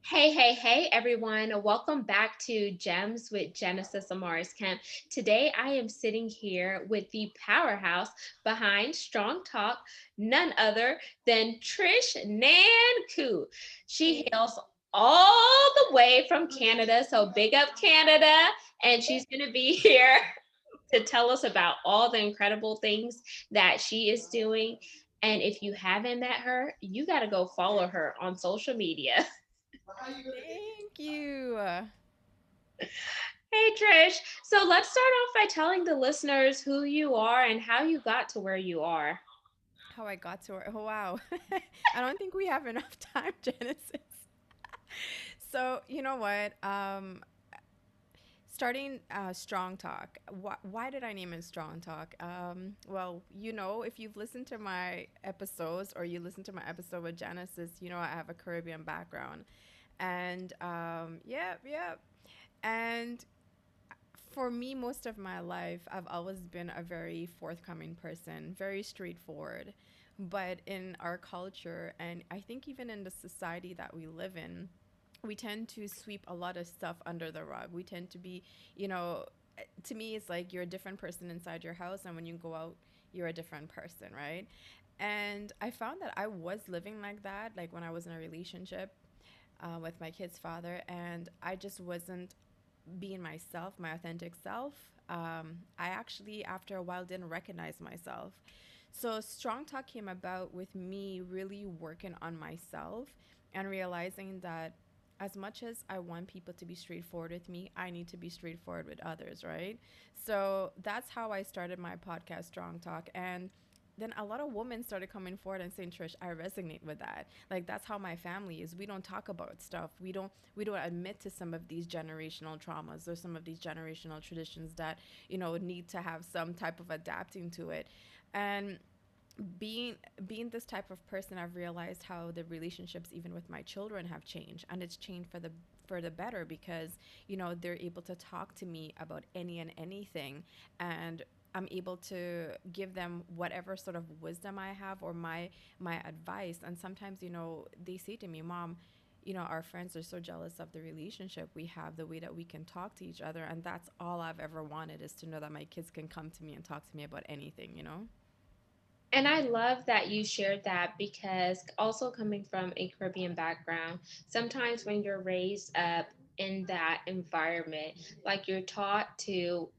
Hey, hey, hey, everyone. Welcome back to Gems with Genesis Amaris Kemp. Today, I am sitting here with the powerhouse behind Strong Talk, none other than Trish Nancoo. She hails all the way from Canada, so big up Canada. And she's going to be here to tell us about all the incredible things that she is doing. And if you haven't met her, you got to go follow her on social media. Thank you. Hey Trish. So let's start off by telling the listeners who you are and how you got to where you are. How I got to her. Oh, wow. I don't think we have enough time, Genesis. So, you know what? Starting Strong Talk. Why did I name it Strong Talk? Well, if you've listened to my episodes or you listen to my episode with Genesis, I have a Caribbean background. And yep. And for me, most of my life, I've always been a very forthcoming person, very straightforward. But in our culture, and I think even in the society that we live in, we tend to sweep a lot of stuff under the rug. We tend to be, you know, to me, it's like you're a different person inside your house, and when you go out, you're a different person, right? And I found that I was living like that, like when I was in a relationship with my kid's father, and I just wasn't being myself, my authentic self. I actually, after a while, didn't recognize myself. So, Strong Talk came about with me really working on myself and realizing that as much as I want people to be straightforward with me, I need to be straightforward with others, right? So, that's how I started my podcast, Strong Talk. And then a lot of women started coming forward and saying, Trish, I resonate with that. Like that's how my family is. We don't talk about stuff. We don't admit to some of these generational traumas or some of these generational traditions that, need to have some type of adapting to it. And being being this type of person, I've realized how the relationships even with my children have changed, and it's changed for the better because they're able to talk to me about any and anything, and I'm able to give them whatever sort of wisdom I have or my advice. And sometimes they say to me, Mom, our friends are so jealous of the relationship we have, the way that we can talk to each other, and that's all I've ever wanted, is to know that my kids can come to me and talk to me about anything. And I love that you shared that because also coming from a Caribbean background, sometimes when you're raised up in that environment, like you're taught to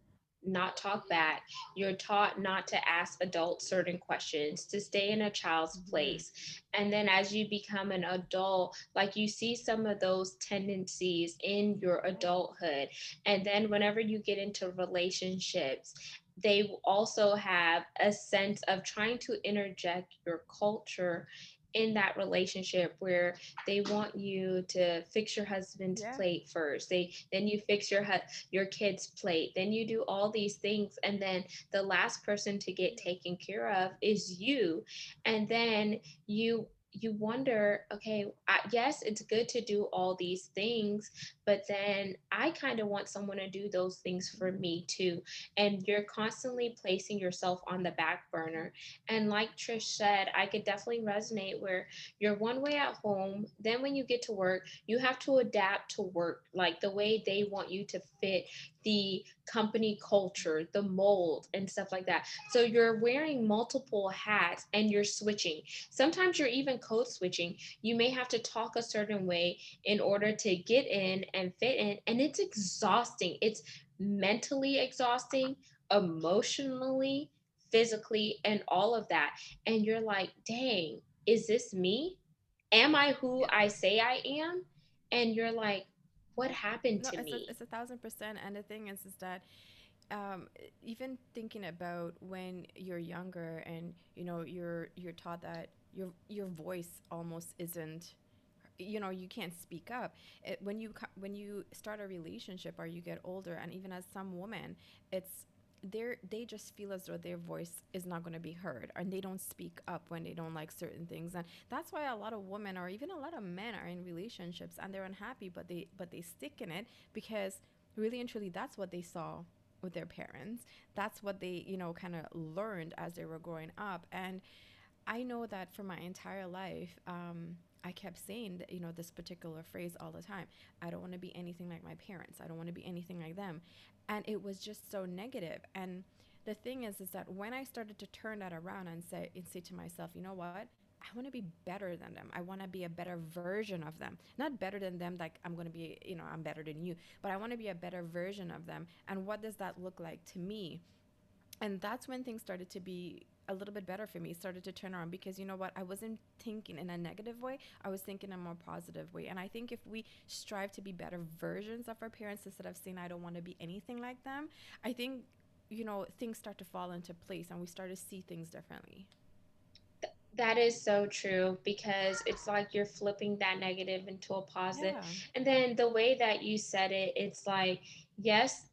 not talk back, you're taught not to ask adults certain questions, to stay in a child's Mm-hmm. place. And then as you become an adult, like you see some of those tendencies in your adulthood. And then whenever you get into relationships, they also have a sense of trying to interject your culture in that relationship where they want you to fix your husband's Yeah. plate first. Then you fix your kid's plate. Then you do all these things, and then the last person to get taken care of is you. And then you wonder, okay, yes, it's good to do all these things, but then I kind of want someone to do those things for me too. And you're constantly placing yourself on the back burner. And like Trish said, I could definitely resonate where you're one way at home, then when you get to work, you have to adapt to work like the way they want you to fit the company culture, the mold, and stuff like that. So you're wearing multiple hats and you're switching. Sometimes you're even code switching. You may have to talk a certain way in order to get in and fit in, and it's exhausting. It's mentally exhausting, emotionally, physically, and all of that. And you're like, dang, is this me? Am I who Yeah. I say I am? And you're like, what happened No, to it's a, me? it's 1,000%. And the thing is that um, even thinking about when you're younger and you're taught that your voice almost isn't, you can't speak up. When you start a relationship or you get older, and even as some women, it's they just feel as though their voice is not going to be heard, and they don't speak up when they don't like certain things. And that's why a lot of women or even a lot of men are in relationships and they're unhappy, but they stick in it because really and truly that's what they saw with their parents. That's what they kind of learned as they were growing up. And I know that for my entire life, I kept saying that, this particular phrase all the time. I don't want to be anything like my parents. I don't want to be anything like them. And it was just so negative. And the thing is that when I started to turn that around and say to myself, you know what? I want to be better than them. I want to be a better version of them. Not better than them, like I'm going to be, I'm better than you, but I want to be a better version of them. And what does that look like to me? And that's when things started to be a little bit better for me, started to turn around, because you know what, I wasn't thinking in a negative way, I was thinking in a more positive way. And I think if we strive to be better versions of our parents instead of saying I don't want to be anything like them, I think things start to fall into place and we start to see things differently. That is so true, because it's like you're flipping that negative into a positive. Yeah. And then the way that you said it, it's like, yes,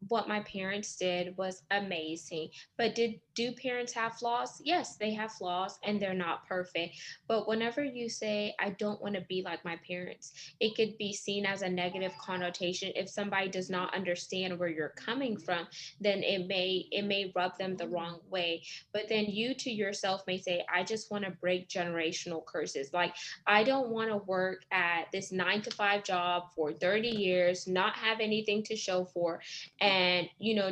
what my parents did was amazing. But do parents have flaws? Yes, they have flaws and they're not perfect. But whenever you say I don't want to be like my parents, it could be seen as a negative connotation. If somebody does not understand where you're coming from, then it may rub them the Mm. wrong way. But then you to yourself may say, I just want to break generational curses. Like, I don't want to work at this 9 to 5 job for 30 years, not have anything to show for, and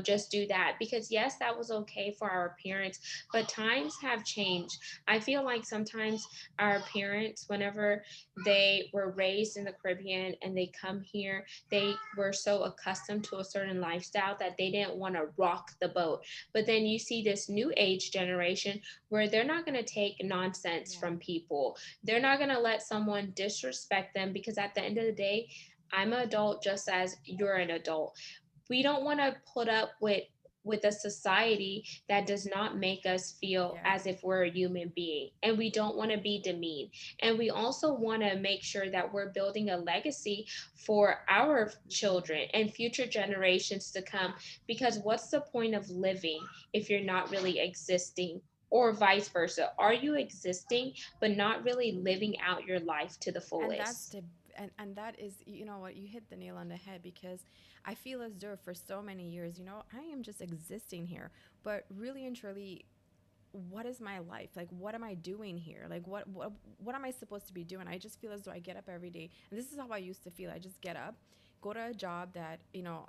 just do that. Because yes, that was okay for our parents, but times have changed. I feel like sometimes our parents, whenever they were raised in the Caribbean and they come here, they were so accustomed to a certain lifestyle that they didn't want to rock the boat. But then you see this new age generation where they're not going to take nonsense Yeah. from people. They're not going to let someone disrespect them, because at the end of the day, I'm an adult just as you're an adult. We don't want to put up with a society that does not make us feel Yeah. as if we're a human being, and we don't want to be demeaned. And we also want to make sure that we're building a legacy for our children and future generations to come, because what's the point of living if you're not really existing? Or vice versa, are you existing but not really living out your life to the And that's fullest? the and that is, you know what, you hit the nail on the head, because I feel as though for so many years, I am just existing here, but really and truly, what is my life like? What am I doing here? Like, what am I supposed to be doing? I just feel as though I get up every day, and this is how I used to feel. I just get up, go to a job that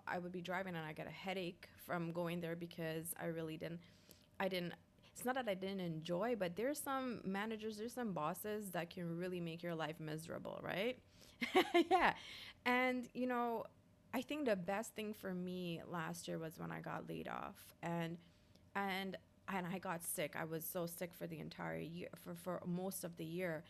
I would be driving, and I get a headache from going there, because I didn't it's not that I didn't enjoy, but there's some managers, there's some bosses that can really make your life miserable, right? Yeah. And I think the best thing for me last year was when I got laid off, and and I got sick. I was so sick for the entire year, for most of the year.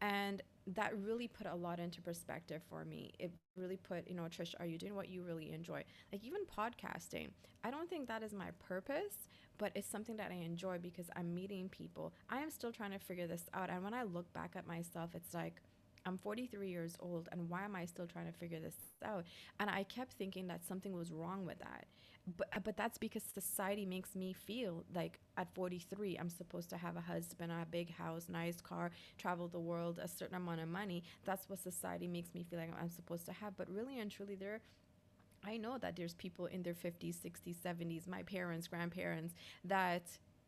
And that really put a lot into perspective for me. It really put, Trish, are you doing what you really enjoy? Like, even podcasting, I don't think that is my purpose, but it's something that I enjoy because I'm meeting people. I am still trying to figure this out. And when I look back at myself, it's like, I'm 43 years old, and why am I still trying to figure this out? And I kept thinking that something was wrong with that. But that's because society makes me feel like at 43 I'm supposed to have a husband, a big house, nice car, travel the world, a certain amount of money. That's what society makes me feel like I'm supposed to have. But really and truly, I know that there's people in their 50s, 60s, 70s, my parents, grandparents, that,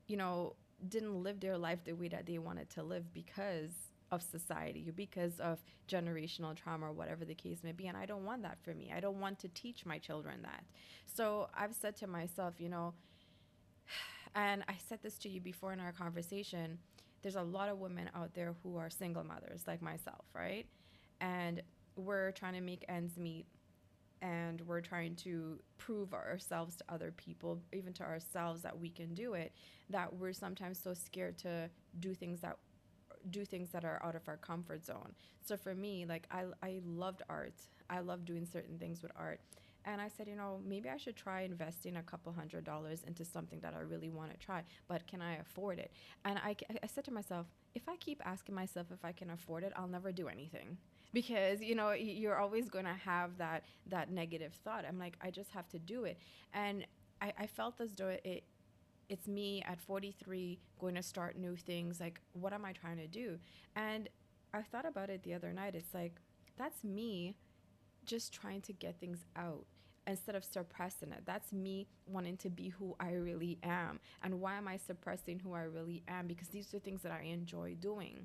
you know, didn't live their life the way that they wanted to live because of society, because of generational trauma, or whatever the case may be. And I don't want that for me. I don't want to teach my children that. So I've said to myself, and I said this to you before in our conversation, there's a lot of women out there who are single mothers like myself, right? And we're trying to make ends meet, and we're trying to prove ourselves to other people, even to ourselves, that we can do it, that we're sometimes so scared to do things that are out of our comfort zone. So for me, like, I loved art. I love doing certain things with art. And I said, maybe I should try investing a couple $100s into something that I really want to try, but can I afford it? And I said to myself, if I keep asking myself if I can afford it, I'll never do anything, because you're always going to have that negative thought. I'm like, I just have to do it. And I felt as though it's me at 43 going to start new things. Like, what am I trying to do? And I thought about it the other night. It's like, that's me just trying to get things out instead of suppressing it. That's me wanting to be who I really am. And why am I suppressing who I really am? Because these are things that I enjoy doing.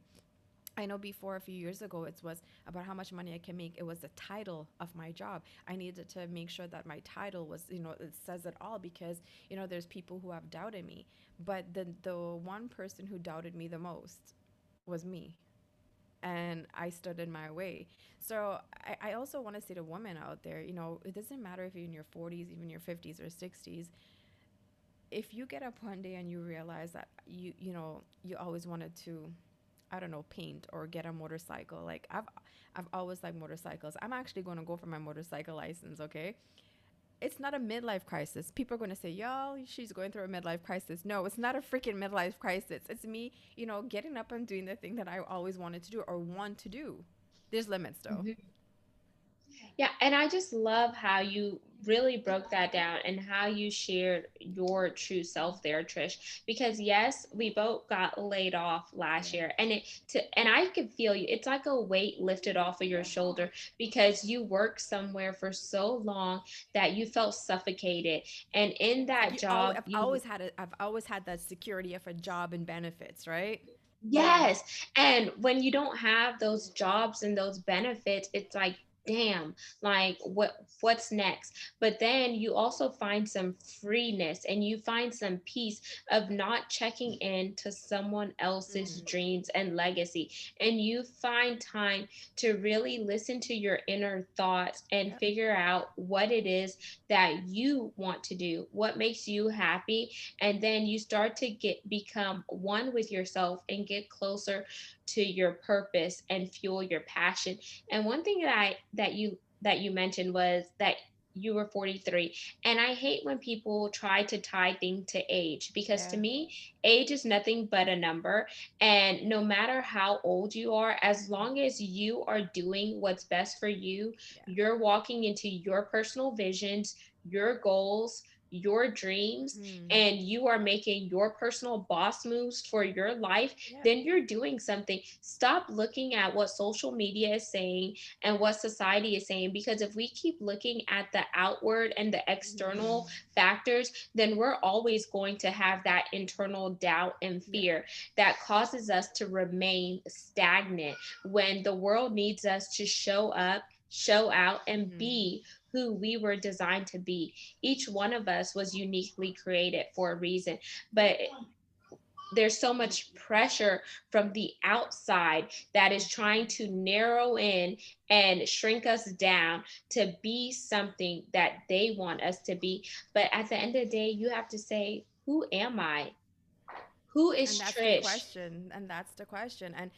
I know before, a few years ago, it was about how much money I can make. It was the title of my job. I needed to make sure that my title was, it says it all, because, there's people who have doubted me. But the one person who doubted me the most was me. And I stood in my way. So I also want to say to women out there, it doesn't matter if you're in your 40s, even your 50s or 60s. If you get up one day and you realize that you always wanted to, I don't know, paint or get a motorcycle. Like I've always liked motorcycles. I'm actually going to go for my motorcycle license, okay? It's not a midlife crisis. People are going to say, "Yo, she's going through a midlife crisis." No, it's not a freaking midlife crisis. It's me, getting up and doing the thing that I always wanted to do or want to do. There's limits though. Mhm. Yeah, and I just love how you really broke that down and how you shared your true self there, Trish. Because yes, we both got laid off last Yeah. year, and and I could feel you. It's like a weight lifted off of your shoulder because you worked somewhere for so long that you felt suffocated, and in that job, you I've always had that security of a job and benefits, right? yes. And when you don't have those jobs and those benefits, it's like, damn, like what's next? But then you also find some freeness and you find some peace of not checking in to someone else's Mm-hmm. dreams and legacy. And you find time to really listen to your inner thoughts and Yep. figure out what it is that you want to do, what makes you happy, and then you start to get become one with yourself and get closer to your purpose and fuel your passion. And one thing that you mentioned was that you were 43, and I hate when people try to tie things to age, because to Yeah. me age is nothing but a number. And no matter how old you are, as long as you are doing what's best for you, Yeah. you're walking into your personal visions, your goals, your dreams, Hmm. and you are making your personal boss moves for your life, Yep. then you're doing something. Stop looking at what social media is saying and what society is saying, because if we keep looking at the outward and the Hmm. external factors, then we're always going to have that internal doubt and Yeah. fear that causes us to remain stagnant when the world needs us to show up, show out, and Hmm. be who we were designed to be. Each one of us was uniquely created for a reason, but there's so much pressure from the outside that is trying to narrow in and shrink us down to be something that they want us to be. But at the end of the day, you have to say, who am I? Who is And that's the Trish? question. And that's the question. And,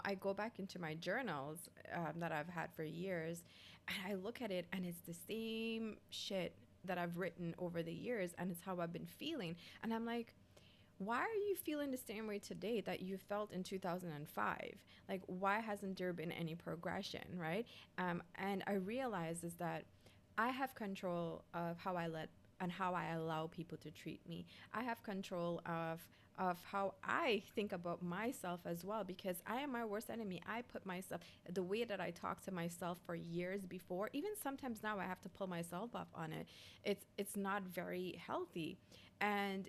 I go back into my journals that I've had for years, and I look at it, and it's the same shit that I've written over the years, and it's how I've been feeling. And I'm like, why are you feeling the same way today that you felt in 2005? Like, why hasn't there been any progression, right? And I realize is that I have control of how I let and how I allow people to treat me. I have control of how I think about myself as well, because I am my worst enemy. I put myself, the way that I talk to myself for years before, even sometimes now I have to pull myself up on it. It's not very healthy. And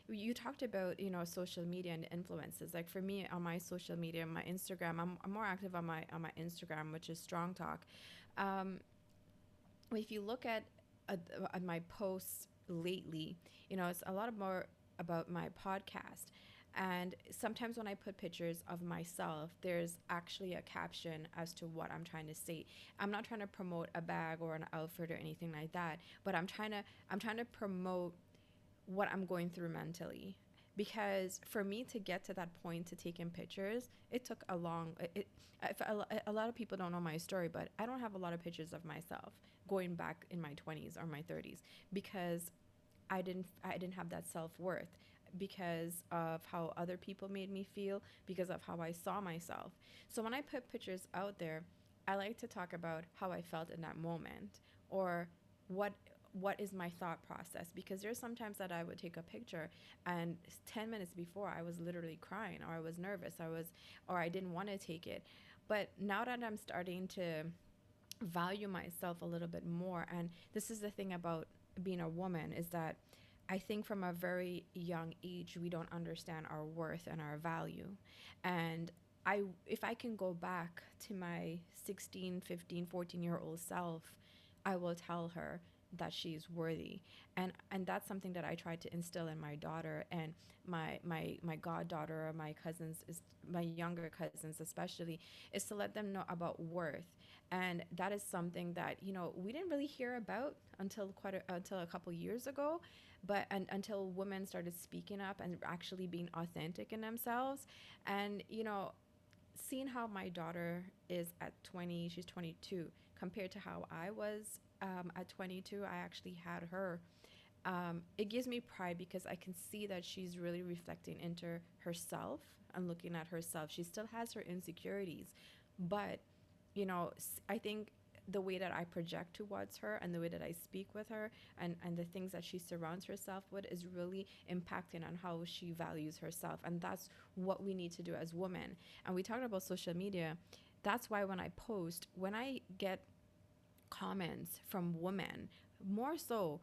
you talked about social media and influences. Like for me, on my social media, my Instagram, I'm more active on my Instagram, which is StrongTalk. um, if you look at my posts lately, it's a lot more about my podcast. And sometimes when I put pictures of myself, there's actually a caption as to what I'm trying to say. I'm not trying to promote a bag or an outfit or anything like that, but I'm trying to promote what I'm going through mentally. Because for me to get to that point to taking pictures, it took a long. A lot of people don't know my story, but I don't have a lot of pictures of myself going back in my 20s or my 30s, because I didn't have that self-worth, because of how other people made me feel, because of how I saw myself. So when I put pictures out there, I like to talk about how I felt in that moment, or what what is my thought process, because there's sometimes that I would take a picture, and 10 minutes before I was literally crying, or I was nervous, or I didn't want to take it. But now that I'm starting to value myself a little bit more. And this is the thing about being a woman, is that I think from a very young age we don't understand our worth and our value. And I if I can go back to my 16, 15, 14-year-old self, I will tell her that she's worthy. And that's something that I try to instill in my daughter and my goddaughter or my cousins, is my younger cousins especially, is to let them know about worth. And that is something that, we didn't really hear about until until a couple years ago, but until women started speaking up and actually being authentic in themselves. And seeing how my daughter is at 20, she's 22, compared to how I was at 22, I actually had her. It gives me pride because I can see that she's really reflecting into herself and looking at herself. She still has her insecurities, but I think the way that I project towards her and the way that I speak with her, and the things that she surrounds herself with, is really impacting on how she values herself. And that's what we need to do as women. And we talked about social media. That's why when I get comments from women, more so,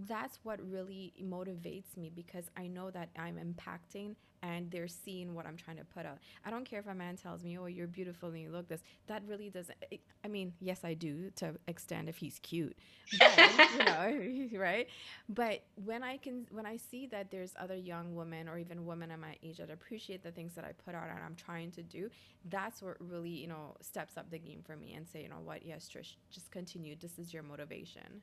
that's what really motivates me, because I know that I'm impacting and they're seeing what I'm trying to put out. I don't care if a man tells me, "Oh, you're beautiful and you look this." That really doesn't. I mean, yes, I do to extent if he's cute, but right? But when I see that there's other young women or even women at my age that appreciate the things that I put out and I'm trying to do, that's what really steps up the game for me and say, you know what, yes, Trish, just continue. This is your motivation.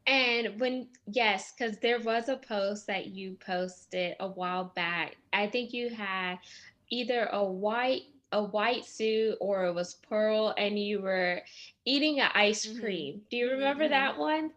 And when, yes, because there was a post that you posted a while back. I think you had either a white suit or it was pearl, and you were eating an ice Mhm. cream. Do you Mhm. remember Mhm. that one?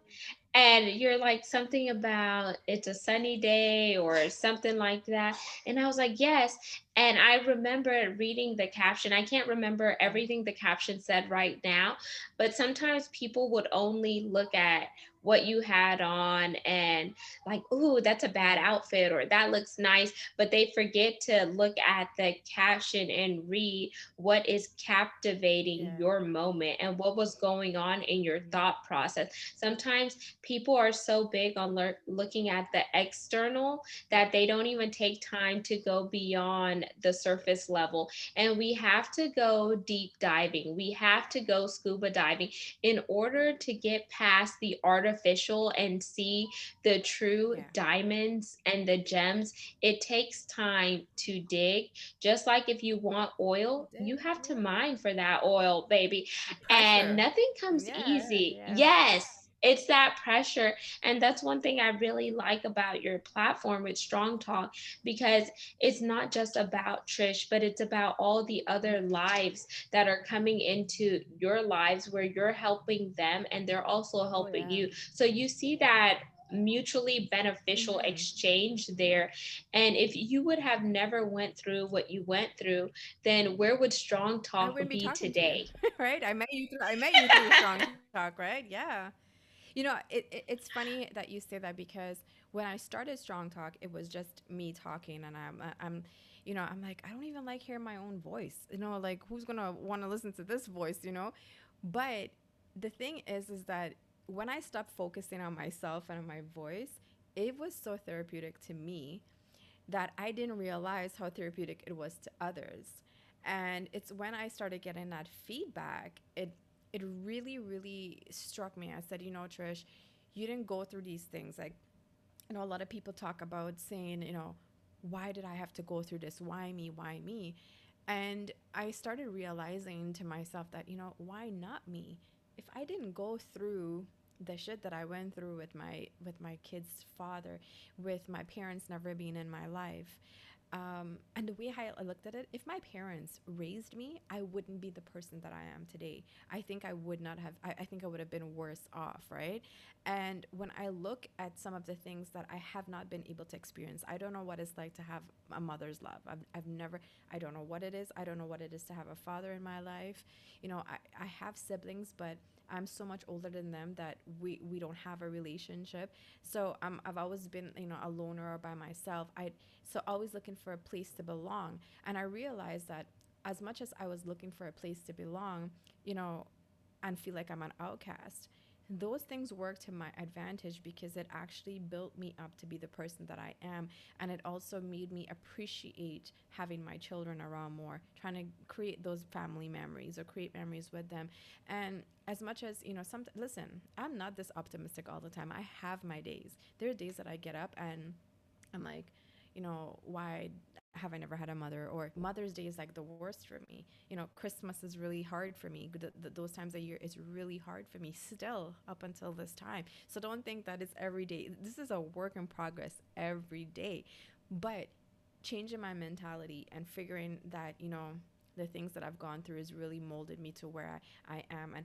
And you're like something about it's a sunny day or something like that. And I was like, yes. And I remember reading the caption. I can't remember everything the caption said right now, but sometimes people would only look at what you had on and like, ooh, that's a bad Yeah. outfit or that looks nice, but they forget to look at the caption and read what is captivating Yeah. your moment and what was going on in your Mhm. thought process. Sometimes people are so big on looking at the external that they don't even take time to go beyond the surface level. And we have to go deep diving. We have to go scuba diving in order to get past the artificial and see the true Yeah. diamonds and the gems. It takes time to dig. Just like if you want You oil, you did. have to Yeah. mine for that oil, baby. The And pressure. nothing comes Yeah. easy. Yeah. Yes, it's that pressure. And that's one thing I really like about your platform with Strong Talk, because it's not just about Trish, but it's about all the other lives that are coming into your lives where you're helping them and they're also Oh helping yeah. you. So you see that mutually beneficial Mhm. exchange there. And if you would have never went through what you went through, then where would Strong I Talk wouldn't be be talking to you, today? right? I met you through Strong Talk, right? Yeah. It's funny that you say that, because when I started Strong Talk, it was just me talking, and I'm like, I don't even like hearing my own voice. Like, who's gonna want to listen to this voice? But the thing is that when I stopped focusing on myself and on my voice, it was so therapeutic to me that I didn't realize how therapeutic it was to others. And it's when I started getting that feedback, it really, really struck me. I said, Trish, you didn't go through these things. Like, a lot of people talk about saying, why did I have to go through this? Why me? Why me? And I started realizing to myself that, why not me? If I didn't go through the shit that I went through with my kid's father, with my parents never being in my life, and the way I looked at it, if my parents raised me, I wouldn't be the person that I am today. I think I would not have, I think I would have been worse off, right? And when I look at some of the things that I have not been able to experience, I don't know what it's like to have a mother's love. I've never, I don't know what it is. I don't know what it is to have a father in my life. I have siblings, but I'm so much older than them that we don't have a relationship. So I've always been, a loner or by myself. So always looking for a place to belong. And I realized that as much as I was looking for a place to belong, you know, and feel like I'm an outcast, those things work to my advantage because it actually built me up to be the person that I am. And it also made me appreciate having my children around more, trying to create those family memories or create memories with them. And as much as, listen, I'm not this optimistic all the time. I have my days. There are days that I get up and I'm like, why have I never had a mother? Or Mother's Day is like the worst for me. Christmas is really hard for me. Those times of year is really hard for me still up until this time. So don't think that it's every day. This is a work in progress every day. But changing my mentality and figuring that, the things that I've gone through has really molded me to where I am. And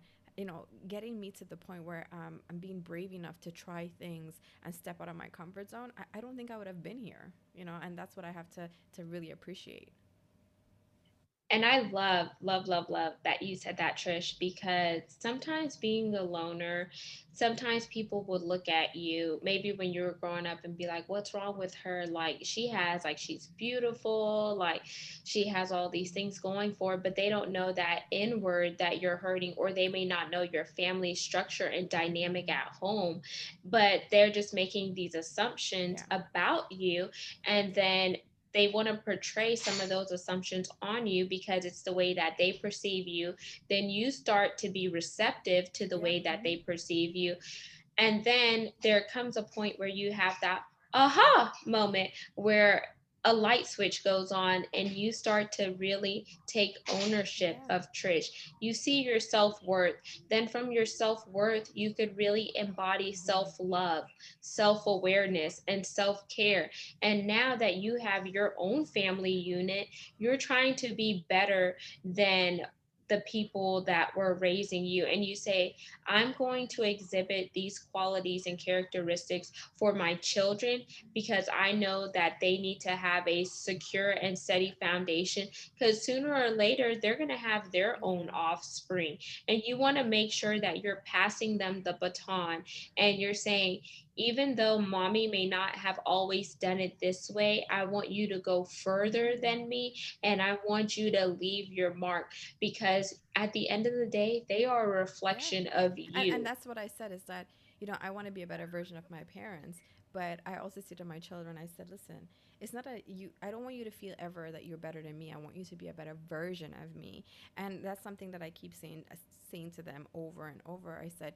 getting me to the point where I'm being brave enough to try things and step out of my comfort zone. I don't think I would have been here, and that's what I have to really appreciate. And I love, love, love, love that you said that, Trish, because sometimes being a loner, sometimes people would look at you, maybe when you were growing up, and be like, what's wrong with her? Like, she's beautiful, like, she has all these things going for her, but they don't know that inward that you're hurting, or they may not know your family structure and dynamic Mm-hmm. at home, but they're just making these assumptions Yeah. about you. And then they want to portray some of those assumptions on you because it's the way that they perceive you. Then you start to be receptive to the Yep. way that Mm-hmm. they perceive you. And then there comes a point where you have that aha moment where a light switch goes on and you start to really take ownership Yeah. of Trish. You see your self worth. Then from your self worth, you could really embody Mm-hmm. self love, self awareness, and self care. And now that you have your own family unit, you're trying to be better than the people that were raising you. And you say, I'm going to exhibit these qualities and characteristics for my children because I know that they need to have a secure and steady foundation, because sooner or later they're going to have their own Yeah. offspring. And you want to make sure that you're passing them the baton, and you're saying, even though mommy may not have always done it this way, I want you to go further Mm-hmm. than me, and I want you to leave your mark, because at the end of the day, they are a Yeah. reflection of And you. that's what I said is that, I want to be a better version of my parents. But I also say to my children, I said, listen, it's not a you. I don't want you to feel ever that you're better than me. I want you to be a better version of me. And that's something that I keep saying to them over and over. I said,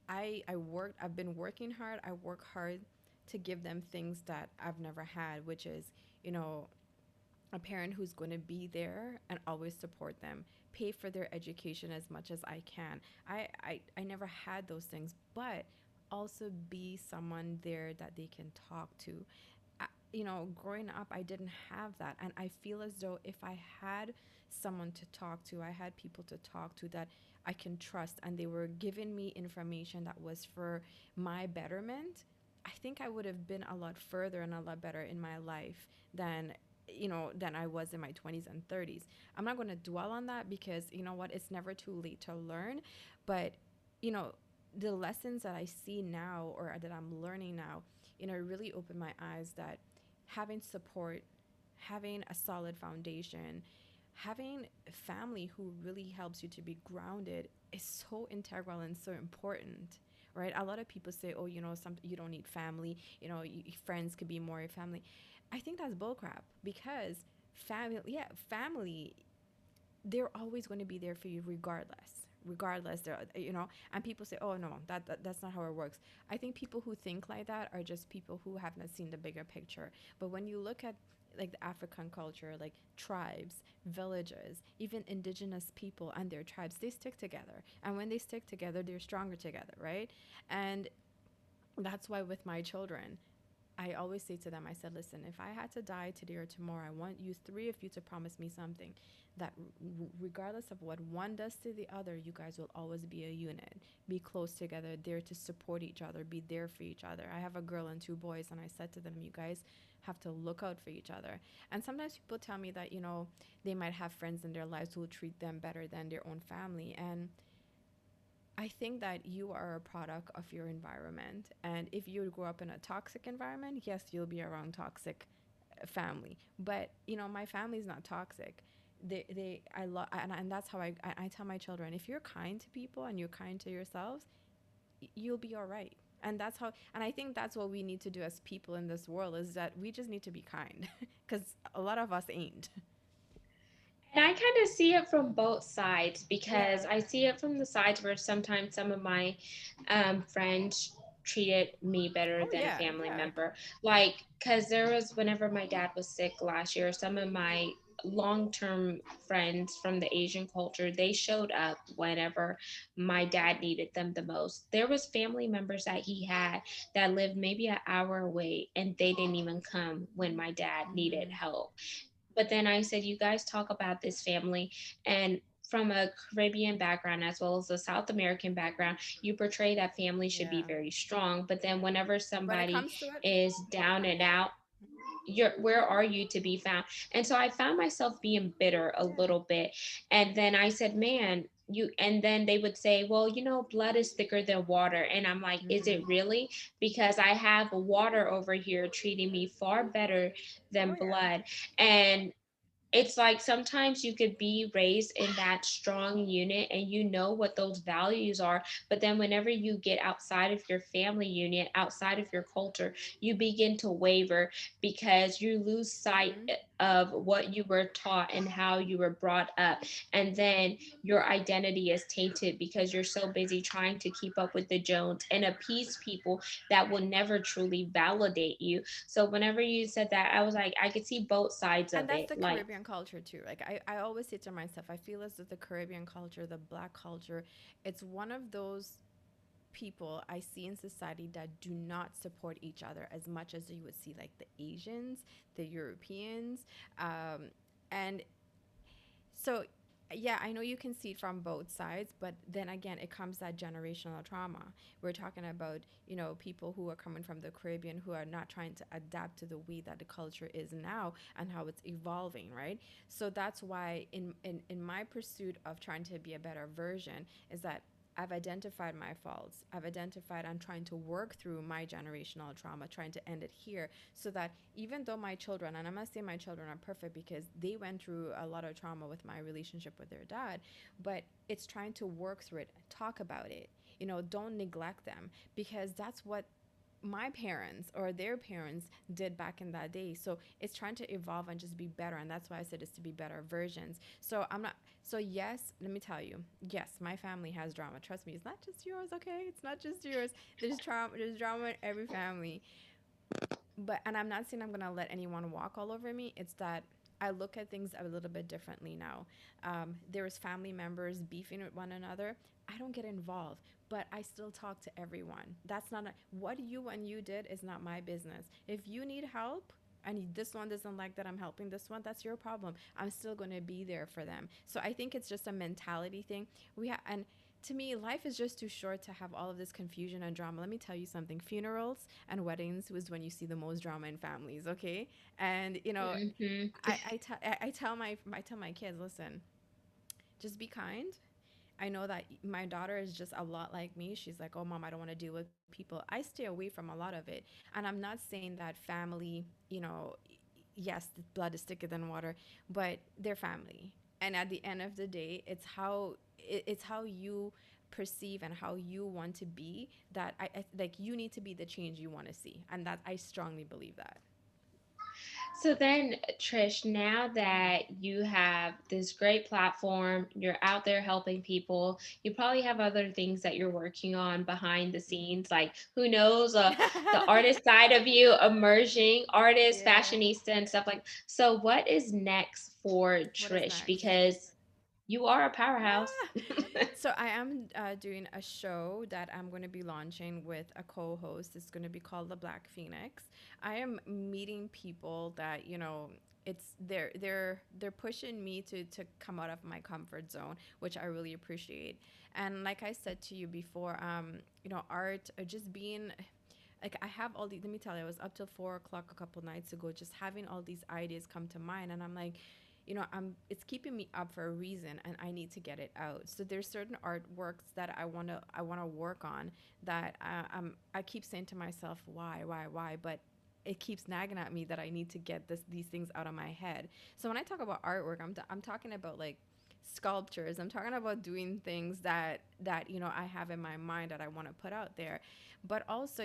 I've been working hard. I work hard to give them things that I've never had, which is, you know, a parent who's going to be there and always support them, pay for their education as much as I can. I never had those things, but also be someone there that they can talk to. Growing up, I didn't have that. And I feel as though if I had someone to talk to, I had people to talk to that I can trust, and they were giving me information that was for my betterment, I think I would have been a lot further and a lot better in my life than I was in my 20s and 30s. I'm not going to dwell on that because you know what, it's never too late to learn, but you know the lessons that I see now or that I'm learning now, really opened my eyes that having support, having a solid foundation, having family who really helps you to be grounded is so integral and so important. Right? A lot of people say, "Oh, some you don't need family. Friends could be more your family." I think that's bullcrap because family, they're always going to be there for you regardless. And people say, oh no, that's not how it works. I think people who think like that are just people who have not seen the bigger picture. But when you look at like the African culture, like tribes, villages, even indigenous people and their tribes, they stick together, and when they stick together, they're stronger together, right? And that's why with my children, I always say to them, I said, listen, if I had to die today or tomorrow, I want you three of you to promise me something that regardless of what one does to the other, you guys will always be a unit, be close together, there to support each other, be there for each other. I have a girl and two boys, and I said to them, you guys have to look out for each other. And sometimes people tell me that, they might have friends in their lives who will treat them better than their own family. And I think that you are a product of your environment. And if you grow up in a toxic environment, yes, you'll be around toxic family. But, my family is not toxic. I love, and that's how I tell my children, if you're kind to people and you're kind to yourselves, you'll be all right. And that's how, and I think that's what we need to do as people in this world, is that we just need to be kind because a lot of us ain't. And I kind of see it from both sides, because Yeah. I see it from the sides where sometimes some of my friends treated me better Oh than a yeah, family yeah. member. Like, because there was, whenever my dad was sick last year, some of my long-term friends from the Asian culture, they showed up whenever my dad needed them the most. There was family members that he had that lived maybe an hour away, and they didn't even come when my dad needed Mm-hmm. help. But then I said, you guys talk about this family, and from a Caribbean background as well as a South American background, you portray that family should be Yeah. very strong. But then whenever When it somebody comes to it, is down and out, you're, where are you to be found? And so I found myself being bitter a little bit. And then I said, man, you, and then they would say, well, blood is thicker than water. And I'm like, is mm-hmm. it really? Because I have water over here treating me far better Oh than yeah. blood. And it's like sometimes you could be raised in that strong unit and you know what those values are, but then whenever you get outside of your family unit, outside of your culture, you begin to waver because you lose sight Mm-hmm. of what you were taught and how you were brought up. And then your identity is tainted because you're so busy trying to keep up with the Jones and appease people that will never truly validate you. So whenever you said that, I was like, I could see both sides And of that's it. the Like, Caribbean culture too. Like I always say to myself, I feel as if the Caribbean culture, the black culture, it's one of those people I see in society that do not support each other as much as you would see like the Asians, the Europeans, um, and so yeah, I know you can see it from both sides, but then again, it comes that generational trauma. We're talking about, people who are coming from the Caribbean who are not trying to adapt to the way that the culture is now and how it's evolving, right? So that's why in my pursuit of trying to be a better version is that I've identified my faults. I've identified I'm trying to work through my generational trauma, trying to end it here so that even though my children, and I'm not saying my children are perfect because they went through a lot of trauma with my relationship with their dad, but it's trying to work through it, talk about it, don't neglect them because that's what my parents or their parents did back in that day. So it's trying to evolve and just be better. And that's why I said it's to be better versions. So I'm not, so yes, let me tell you, yes, my family has drama. Trust me, it's not just yours, okay? It's not just yours. There's drama in every family. But, and I'm not saying I'm going to let anyone walk all over me. It's that I look at things a little bit differently now. There's family members beefing with one another. I don't get involved, but I still talk to everyone. That's not what you and you did is not my business. If you need help, and this one doesn't like that I'm helping this one, that's your problem. I'm still going to be there for them. So I think it's just a mentality thing. And to me, life is just too short to have all of this confusion and drama. Let me tell you something. Funerals and weddings was when you see the most drama in families, okay? And hmm I tell my kids, listen, just be kind. I know that my daughter is just a lot like me. She's like, "Oh, mom, I don't want to deal with people." I stay away from a lot of it, and I'm not saying that family, yes, the blood is thicker than water, but they're family. And at the end of the day, it's how you perceive and how you want to be that I like you need to be the change you want to see, and that I strongly believe that. So then, Trish, now that you have this great platform, you're out there helping people, you probably have other things that you're working on behind the scenes. Like, who knows, the artist side of you emerging, artist, Yeah. fashionista, and stuff like. So, what is next for What is Trish? next? Because you are a powerhouse. Ah! So I am doing a show that I'm going to be launching with a co-host. It's going to be called The Black Phoenix. I am meeting people that it's they're pushing me to come out of my comfort zone, which I really appreciate. And like I said to you before, art just being like I have all these. Let me tell you, I was up till 4 o'clock a couple nights ago, just having all these ideas come to mind, and I'm like, it's keeping me up for a reason, and I need to get it out. So there's certain artworks that I wanna work on that I keep saying to myself, why, but it keeps nagging at me that I need to get these things out of my head. So when I talk about artwork, I'm talking about like sculptures. I'm talking about doing things that I have in my mind that I want to put out there. But also,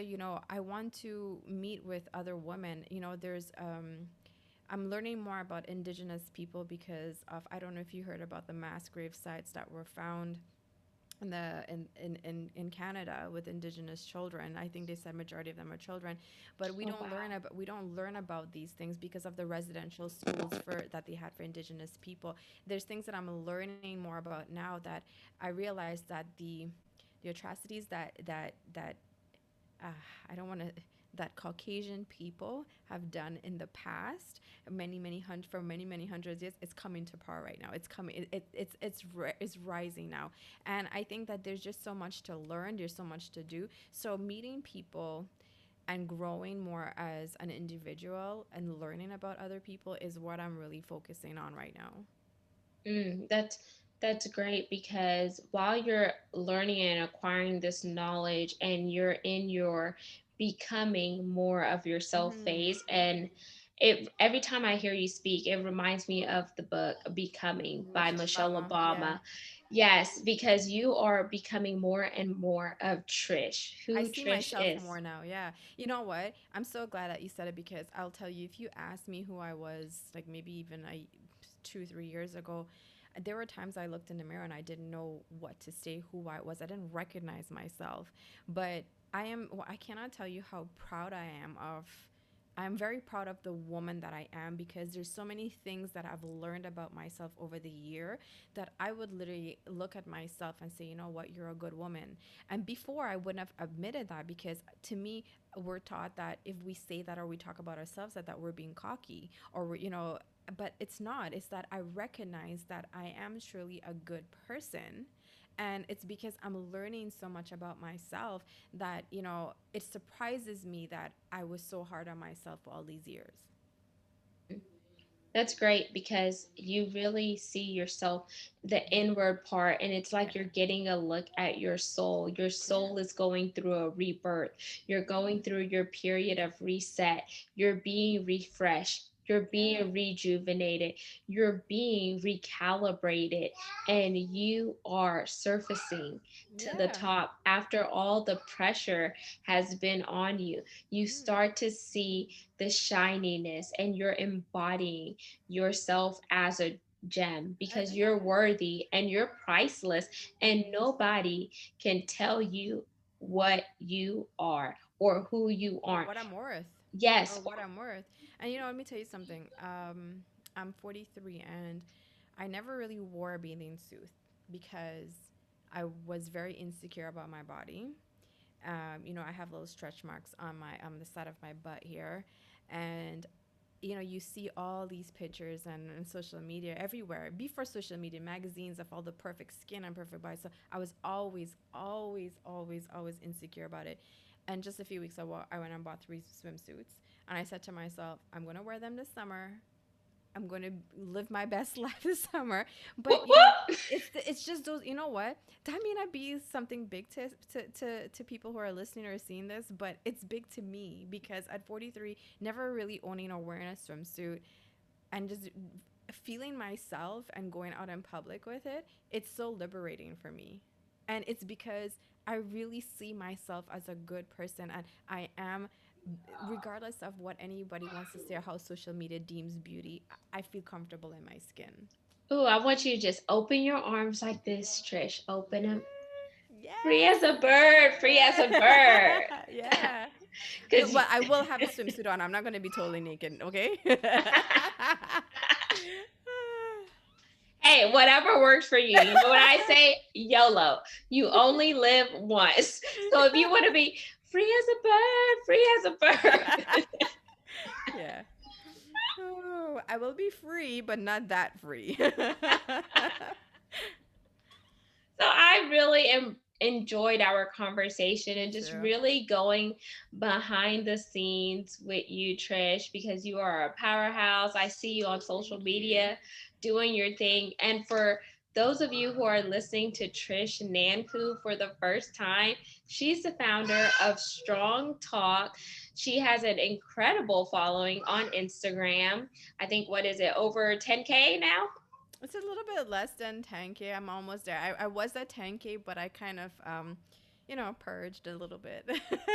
I want to meet with other women. There's I'm learning more about indigenous people because of, I don't know if you heard about the mass grave sites that were found in Canada with indigenous children. I think they said majority of them are children, but Oh, wow. we don't learn about these things because of the residential schools for that they had for indigenous people. There's things that I'm learning more about now that I realized that the atrocities uh, I don't want to that Caucasian people have done in the past, for many hundreds years, it's coming to power right now. It's coming. It's rising now, and I think that there's just so much to learn. There's so much to do. So meeting people and growing more as an individual and learning about other people is what I'm really focusing on right now. That's great because while you're learning and acquiring this knowledge and you're in your becoming more of yourself Mm-hmm. phase, and it every time I hear you speak, it reminds me of the book Becoming by Michelle Michelle Obama. Yeah. Obama. Yes, because you are becoming more and more of Trish, I who see Trish myself is. more now. Yeah. You know what? I'm so glad that you said it because I'll tell you, if you asked me who I was, like maybe even 2, 3 years ago, there were times I looked in the mirror and I didn't know what to say, who I was. I didn't recognize myself. But I cannot tell you how proud I am of. I'm very proud of the woman that I am because there's so many things that I've learned about myself over the year that I would literally look at myself and say, you know what, you're a good woman. And before, I wouldn't have admitted that because to me, we're taught that if we say that or we talk about ourselves, that we're being cocky or but it's not. It's that I recognize that I am truly a good person. And it's because I'm learning so much about myself that, it surprises me that I was so hard on myself for all these years. Mm. That's great because you really see yourself, the inward part, and it's like Yeah. you're getting a look at your soul. Your Yeah. soul is going through a rebirth. You're going through your period of reset. You're being refreshed. You're Yeah. being rejuvenated. You're being recalibrated. And you are surfacing to the Yeah. top after all the pressure has been on you. You Mm. start to see the shininess and you're embodying yourself as a gem because you're Yeah. worthy and you're priceless, and Mm. nobody can tell you what you are or who you Or aren't. what I'm worth. Or Yes. what I'm worth. And let me tell you something. I'm 43 and I never really wore a bathing suit because I was very insecure about my body. I have little stretch marks on the side of my butt here, and you see all these pictures and social media everywhere. Before social media, magazines of all the perfect skin and perfect body. So I was always, always, always, always insecure about it. And just a few weeks ago, I went and bought 3 swimsuits, and I said to myself, I'm gonna wear them this summer. I'm going to live my best life this summer. But it's just those. You know what? That may not be something big to people who are listening or seeing this, but it's big to me because at 43, never really owning or wearing a swimsuit and just feeling myself and going out in public with it, it's so liberating for me. And it's because I really see myself as a good person and I am, regardless of what anybody wants to say or how social media deems beauty, I feel comfortable in my skin. Ooh, I want you to just open your arms like this, Trish. Open them. Free Yes. as a bird, free as a bird. Yeah. Yeah. No, Because but I will have a swimsuit on. I'm not going to be totally naked, okay? hey, whatever works for you. You know what I say? YOLO. You only live once. So if you want to be free as a bird, free as a bird. Yeah. Oh, I will be free, but not that free. So I really enjoyed our conversation Me and just too. really going behind the scenes with you, Trish, because you are a powerhouse. I see you on social Thank you. media doing your thing. And for those of you who are listening to Trish Nancoo for the first time, she's the founder of Strong Talk. She has an incredible following on Instagram. I think, what is it, over 10K now? It's a little bit less than 10K. I'm almost there. I was at 10K, but I kind of, purged a little bit.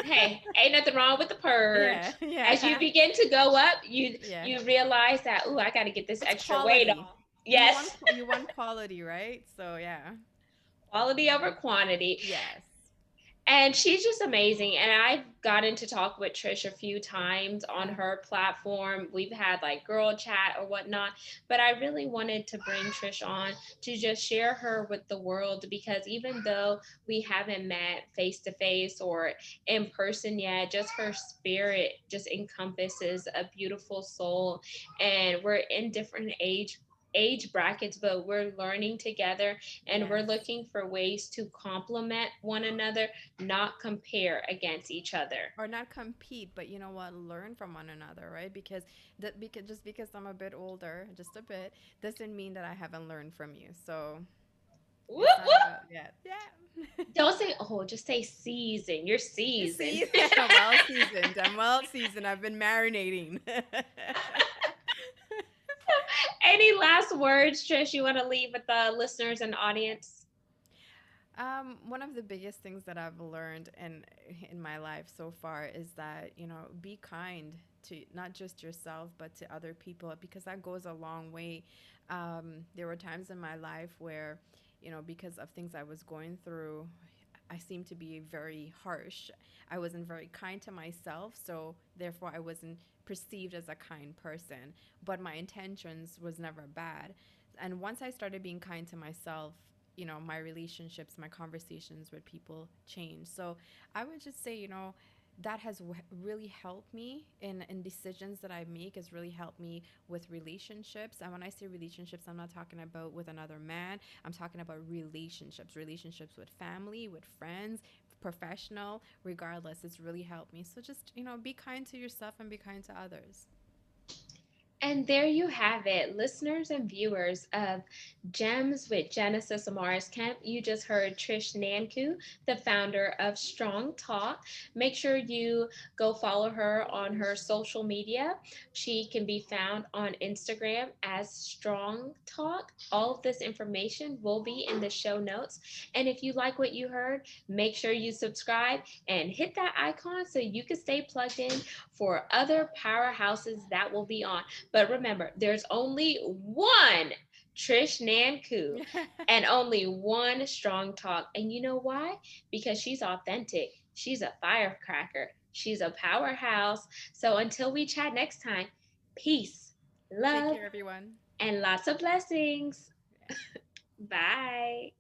Hey, ain't nothing wrong with the Yeah, purge. As you yeah, begin to go up, you yeah. you realize that, ooh, I got to get this It's extra weight quality. off. Yes, You want quality, right? So yeah. quality over quantity. Yes. And she's just amazing. And I've gotten to talk with Trish a few times on her platform. We've had like girl chat or whatnot. But I really wanted to bring Trish on to just share her with the world, because even though we haven't met face to face or in person yet, just her spirit just encompasses a beautiful soul. And we're in different age brackets, but we're learning together, and we're Yes. looking for ways to complement one another, not compare against each other. Or not compete, but you know what, learn from one another, right? Because just because I'm a bit older, just a bit, doesn't mean that I haven't learned from you. So it's Whoop, not whoop. about yet. Yeah. Don't say, oh, just say season. You're You seasoned. see, well seasoned. I'm well seasoned. I've been marinating. Any last words, Trish, you want to leave with the listeners and audience? One of the biggest things that I've learned in my life so far is that, be kind to not just yourself but to other people, because that goes a long way. There were times in my life where, because of things I was going through, I seemed to be very harsh. I wasn't very kind to myself, so therefore I wasn't perceived as a kind person. But my intentions was never bad. And once I started being kind to myself, my relationships, my conversations with people changed. So I would just say, that has really helped me in decisions that I make, has really helped me with relationships. And when I say relationships, I'm not talking about with another man. I'm talking about relationships with family, with friends, professional, regardless. It's really helped me. So just, be kind to yourself and be kind to others. And there you have it, listeners and viewers of Gems with Genesis Amaris Kemp. You just heard Trish Nancoo, the founder of Strong Talk. Make sure you go follow her on her social media. She can be found on Instagram as Strong Talk. All of this information will be in the show notes. And if you like what you heard, make sure you subscribe and hit that icon so you can stay plugged in for other powerhouses that will be on. But remember, there's only one Trish Nancoo and only one Strong Talk. And you know why? Because she's authentic. She's a firecracker. She's a powerhouse. So until we chat next time, peace, Take love, care, everyone. and lots of blessings. Yeah. Bye.